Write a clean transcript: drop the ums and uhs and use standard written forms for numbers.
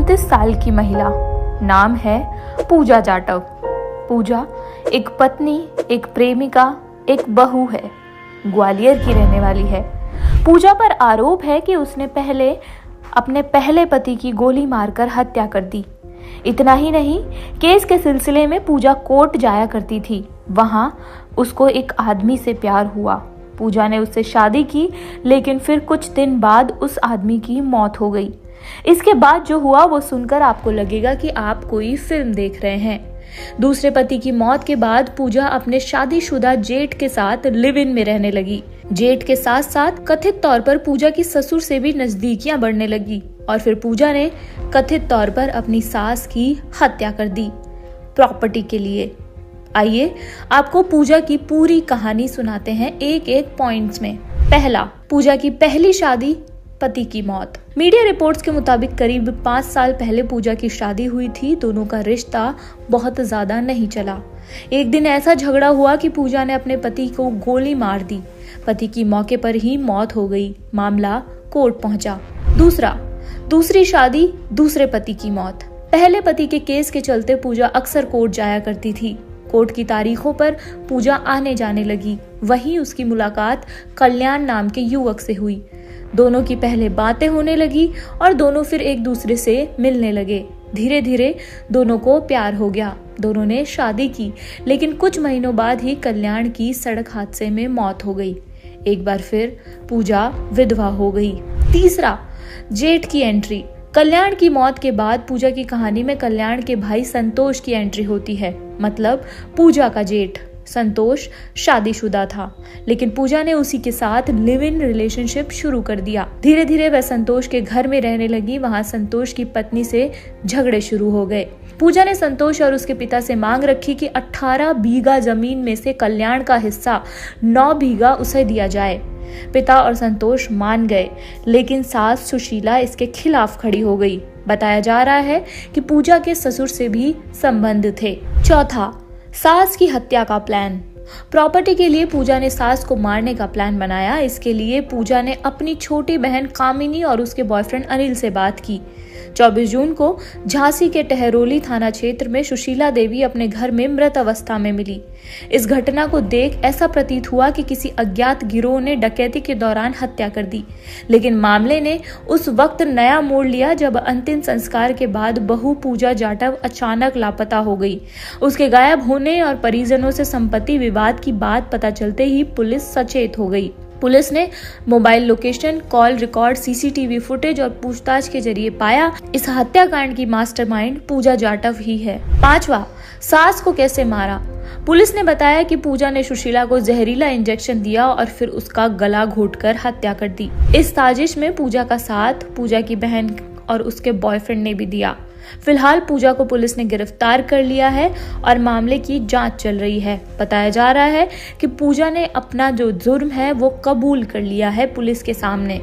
29 साल की महिला, नाम है पूजा जाटव। पूजा एक पत्नी, एक प्रेमिका, एक बहू है। ग्वालियर की रहने वाली है। पूजा पर आरोप है कि उसने अपने पहले पति की गोली मारकर हत्या कर दी। इतना ही नहीं, केस के सिलसिले में पूजा कोर्ट जाया करती थी। वहां उसको एक आदमी से प्यार हुआ। पूजा ने उससे शादी की, लेकिन फिर कुछ दिन बाद उस आदमी की मौत हो गई। इसके बाद जो हुआ वो सुनकर आपको लगेगा कि आप कोई फिल्म देख रहे हैं। दूसरे पति की मौत के बाद पूजा अपने शादीशुदा जेठ के साथ लिव इन में रहने लगी। जेठ के साथ साथ कथित तौर पर पूजा की ससुर से भी नजदीकियां बढ़ने लगी और फिर पूजा ने कथित तौर पर अपनी सास की हत्या कर दी प्रॉपर्टी के लिए। आइए आपको पूजा की पूरी कहानी सुनाते हैं एक एक पॉइंट्स में। पहला, पूजा की पहली शादी, पति की मौत। मीडिया रिपोर्ट्स के मुताबिक करीब 5 साल पहले पूजा की शादी हुई थी। दोनों का रिश्ता बहुत ज्यादा नहीं चला। एक दिन ऐसा झगड़ा हुआ कि पूजा ने अपने पति को गोली मार दी। पति की मौके पर ही मौत हो गई। मामला कोर्ट पहुंचा। दूसरी शादी, दूसरे पति की मौत। पहले पति के केस के चलते पूजा अक्सर कोर्ट जाया करती थी। कोर्ट की तारीखों पर पूजा आने जाने लगी। वहीं उसकी मुलाकात कल्याण नाम के युवक से हुई। दोनों की पहले बातें होने लगी और दोनों फिर एक दूसरे से मिलने लगे। धीरे धीरे दोनों को प्यार हो गया। दोनों ने शादी की, लेकिन कुछ महीनों बाद ही कल्याण की सड़क हादसे में मौत हो गई। एक बार फिर पूजा विधवा हो गई। तीसरा, जेठ की एंट्री। कल्याण की मौत के बाद पूजा की कहानी में कल्याण के भाई संतोष की एंट्री होती है। मतलब पूजा का जेठ संतोष शादीशुदा था, लेकिन पूजा ने उसी के साथ लिव इन रिलेशनशिप शुरू कर दिया। धीरे धीरे वह संतोष के घर में रहने लगी। वहां संतोष की पत्नी से झगड़े शुरू हो गए। पूजा ने संतोष और उसके पिता से मांग रखी कि 18 बीघा जमीन में से कल्याण का हिस्सा 9 बीघा उसे दिया जाए। पिता और संतोष मान गए, लेकिन सास सुशीला इसके खिलाफ खड़ी हो गई। बताया जा रहा है कि पूजा के ससुर से भी संबंध थे। चौथा, सास की हत्या का प्लान। प्रॉपर्टी के लिए पूजा ने सास को मारने का प्लान बनाया। इसके लिए पूजा ने अपनी छोटी बहन कामिनी और उसके बॉयफ्रेंड अनिल से बात की। 24 जून को झांसी के टहरोली थाना क्षेत्र में सुशीला देवी अपने घर में मृत अवस्था में मिली। इस घटना को देख ऐसा प्रतीत हुआ कि किसी अज्ञात गिरोह ने डकैती के दौरान हत्या कर दी, लेकिन मामले ने उस वक्त नया मोड़ लिया जब अंतिम संस्कार के बाद बहू पूजा जाटव अचानक लापता हो गई। उसके गायब होने और परिजनों से संपत्ति विवाद की बात पता चलते ही पुलिस सचेत हो गई। पुलिस ने mobile location, call record, CCTV footage और पूछताछ के जरिए पाया इस हत्याकांड की मास्टरमाइंड पूजा जाटव ही है। पांचवा, सास को कैसे मारा। पुलिस ने बताया कि पूजा ने सुशीला को जहरीला इंजेक्शन दिया और फिर उसका गला घोंटकर हत्या कर दी। इस साजिश में पूजा का साथ पूजा की बहन और उसके बॉयफ्रेंड ने भी दिया। फिलहाल पूजा को पुलिस ने गिरफ्तार कर लिया है और मामले की जांच चल रही है। बताया जा रहा है कि पूजा ने अपना जो जुर्म है वो कबूल कर लिया है पुलिस के सामने।